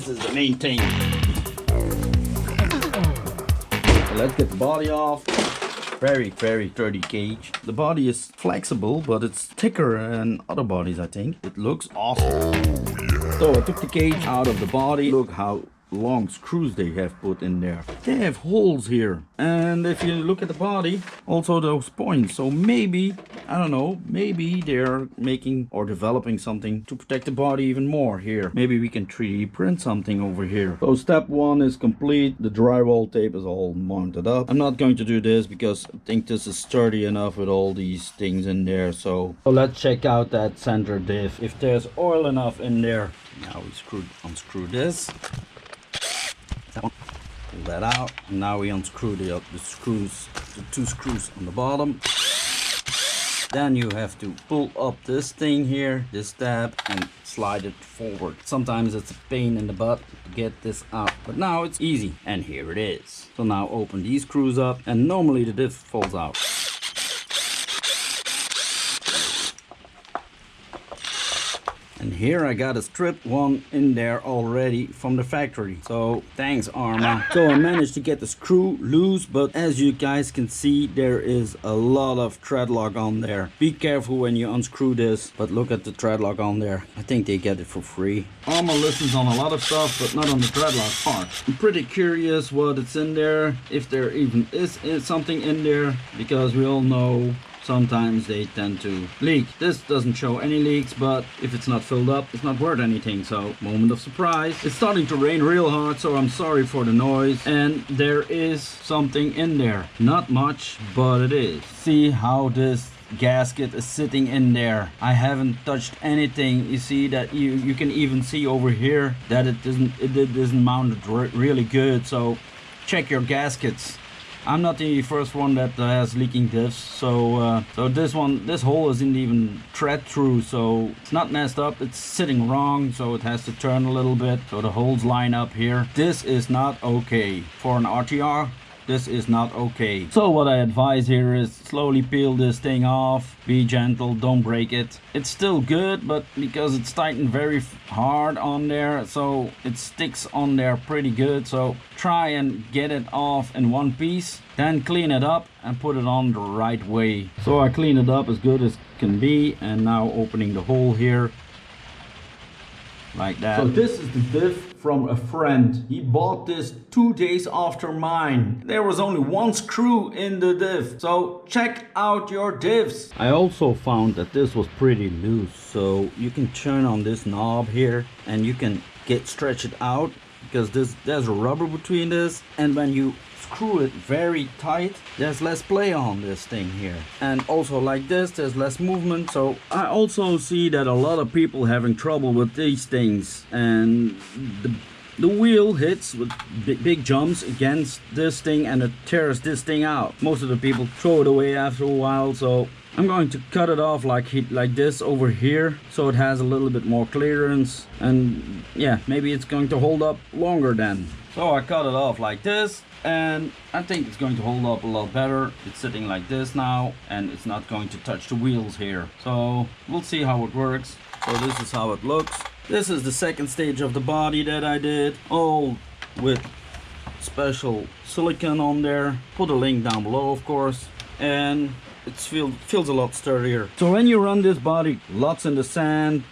This is the main thing. So let's get the body off. Very sturdy cage. The body is flexible, but it's thicker than other bodies, I think. It looks awesome. So I took the cage out of the body. Look how long screws they have put in there. They have holes here, and if you look at the body, also those points. So maybe, I don't know, maybe they're making or developing something to protect the body even more here. Maybe we can 3D print something over here. So step one is complete. The drywall tape is all mounted up. I'm not going to do this because I think this is sturdy enough with all these things in there. So let's check out that center diff. If there's oil enough in there. Now we unscrew this. Pull that out. And now we unscrew the screws, the 2 screws on the bottom. Then you have to pull up this thing here, this tab, and slide it forward. Sometimes it's a pain in the butt to get this out, but now it's easy. And here it is. So now open these screws up, and normally the diff falls out. And here I got a stripped one in there already from the factory. So thanks, Arrma. So I managed to get the screw loose, but as you guys can see, there is a lot of thread lock on there. Be careful when you unscrew this, but look at the thread lock on there. I think they get it for free. Arrma listens on a lot of stuff, but not on the thread lock part. I'm pretty curious what it's in there, if there even is something in there, because we all know sometimes they tend to leak. This doesn't show any leaks, but if it's not filled up, it's not worth anything. So moment of surprise. It's starting to rain real hard, so I'm sorry for the noise. And there is something in there. Not much, but it is. See how this gasket is sitting in there. I haven't touched anything. You see that you can even see over here that it isn't mounted really good. So check your gaskets. I'm not the first one that has leaking diffs, so this hole isn't even thread through, so it's not messed up. It's sitting wrong, so it has to turn a little bit, so the holes line up here. This is not okay for an RTR. This is not okay. So what I advise here is slowly peel this thing off. Be gentle, don't break it. It's still good, but because it's tightened very hard on there, so it sticks on there pretty good. So try and get it off in one piece, then clean it up and put it on the right way. So I clean it up as good as can be, and now opening the hole here like that. So this is the diff from a friend. He bought this 2 days after mine. There was only 1 screw in the diff, so check out your diffs. I also found that this was pretty loose, so you can turn on this knob here and you can stretch it out, because there's a rubber between this, and when you screw it very tight, there's less play on this thing here. And also like this, there's less movement. So I also see that a lot of people having trouble with these things, and the wheel hits with big jumps against this thing and it tears this thing out. Most of the people throw it away after a while, so I'm going to cut it off like this over here, so it has a little bit more clearance, and yeah, maybe it's going to hold up longer then. So I cut it off like this, and I think it's going to hold up a lot better. It's sitting like this now, and it's not going to touch the wheels here. So we'll see how it works. So this is how it looks. This is the second stage of the body that I did, all with special silicone on there. Put a link down below, of course, and it feels a lot sturdier. So when you run this body lots in the sand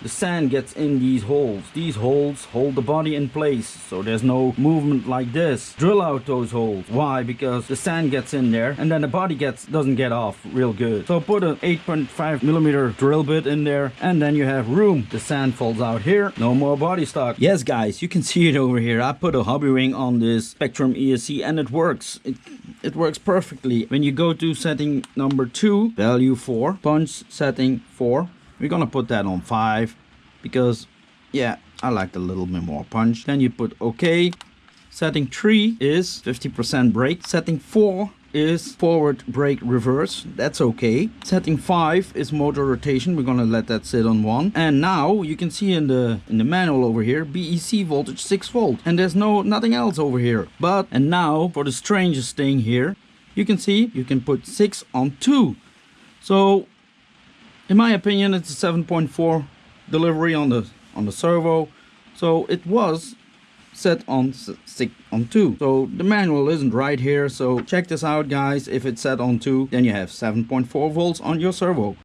gets in these holes. These holes hold the body in place, so there's no movement like this. Drill out those holes. Why? Because the sand gets in there and then the body doesn't get off real good. So put an 8.5mm drill bit in there, and then you have room. The sand falls out here, no more body stock. Yes guys, you can see it over here. I put a Hobbywing on this Spectrum ESC and it works. It works perfectly. When you go to setting number 2, value 4, punch setting 4, we're gonna put that on 5 because yeah, I like a little bit more punch. Then you put OK. Setting 3 is 50% brake. Setting 4 is forward brake reverse. That's okay. Setting 5 is motor rotation. We're gonna let that sit on 1. And now you can see in the manual over here, BEC voltage 6 volt, and there's nothing else over here. And now for the strangest thing here, you can see you can put 6 on 2. So in my opinion, it's a 7.4 delivery on the servo. So it was set on 2. So the manual isn't right here, so check this out guys. If it's set on 2, then you have 7.4 volts on your servo.